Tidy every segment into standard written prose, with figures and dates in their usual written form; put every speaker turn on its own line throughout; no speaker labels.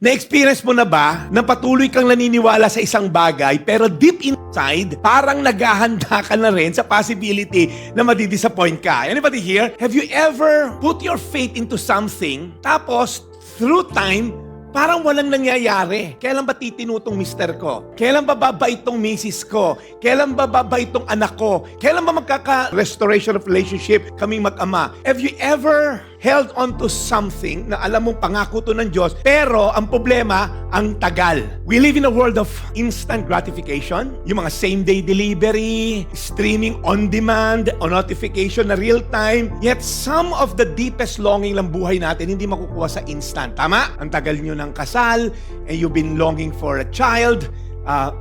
Na-experience mo na ba na patuloy kang naniniwala sa isang bagay pero deep inside, parang naghahanda ka na rin sa possibility na madidisappoint ka? Anybody here? Have you ever put your faith into something tapos through time, parang walang nangyayari? Kailan ba titinutong mister ko? Kailan ba babait tong misis ko? Kailan ba babait tong anak ko? Kailan ba magkaka-restoration of relationship kaming mag-ama? Have you ever held on to something na alam mong pangako to ng Diyos, pero ang problema, ang tagal? We live in a world of instant gratification. Yung mga same-day delivery, streaming on demand, on notification na real-time. Yet some of the deepest longing ng buhay natin hindi makukuha sa instant. Tama? Ang tagal nyo ng kasal, and you've been longing for a child.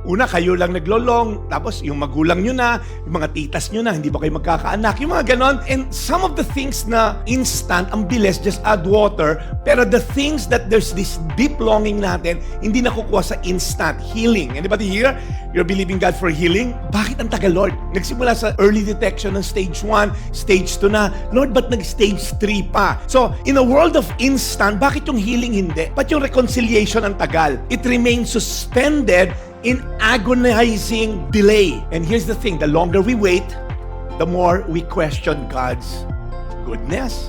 Una, kayo lang naglolong, tapos yung magulang nyo na, yung mga titas nyo na, hindi ba kayo magkakaanak, yung mga ganon. And some of the things na instant, ang bilis, just add water, pero the things that there's this deep longing natin, hindi nakukuha sa instant healing. Anybody here? You're believing God for healing? Bakit ang tagal, Lord? Nagsimula sa early detection ng stage 1, stage 2 na. Lord, ba't nag-stage 3 pa? So, in a world of instant, bakit yung healing hindi? Ba't yung reconciliation ang tagal? It remains suspended in agonizing delay. And here's the thing, the longer we wait, the more we question God's goodness.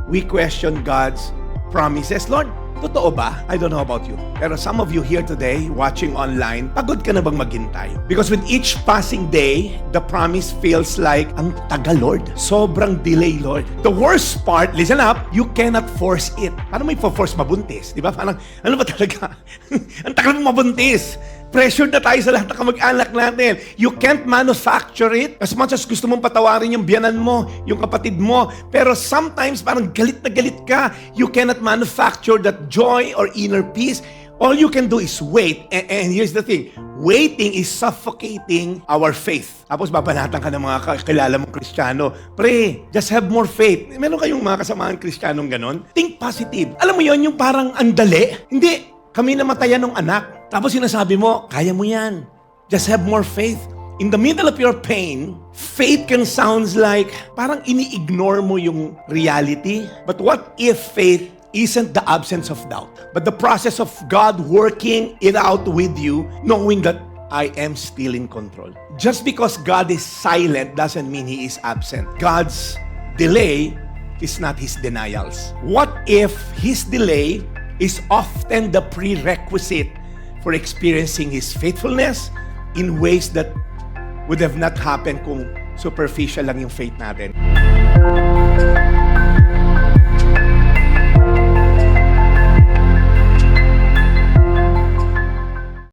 We question God's promises. Lord, totoo ba? I don't know about you. Pero some of you here today, watching online, pagod ka na bang maghintay? Because with each passing day, the promise feels like, ang tagal, Lord. Sobrang delay, Lord. The worst part, listen up, you cannot force it. Paano may force mabuntis? Di ba? Parang, ano ba talaga? Ang tagal mo mabuntis. Pressured na tayo sa lahat ng kamag-anak natin. You can't manufacture it. As much as gusto mong patawarin yung biyanan mo, yung kapatid mo, pero sometimes parang galit na galit ka. You cannot manufacture that joy or inner peace. All you can do is wait. And here's the thing, waiting is suffocating our faith. Tapos babanatan ka ng mga kakilala mong Kristiyano. Pre, just have more faith. Meron kayong mga kasamahan Kristiyanong ganon? Think positive. Alam mo yon, yung parang andali. Hindi, kami namatayan ng anak. Tapos sinasabi mo, kaya mo yan. Just have more faith. In the middle of your pain, faith can sounds like parang ini-ignore mo yung reality. But what if faith isn't the absence of doubt, but the process of God working it out with you, knowing that I am still in control? Just because God is silent doesn't mean He is absent. God's delay is not His denials. What if His delay is often the prerequisite for experiencing His faithfulness in ways that would have not happened kung superficial lang yung faith natin?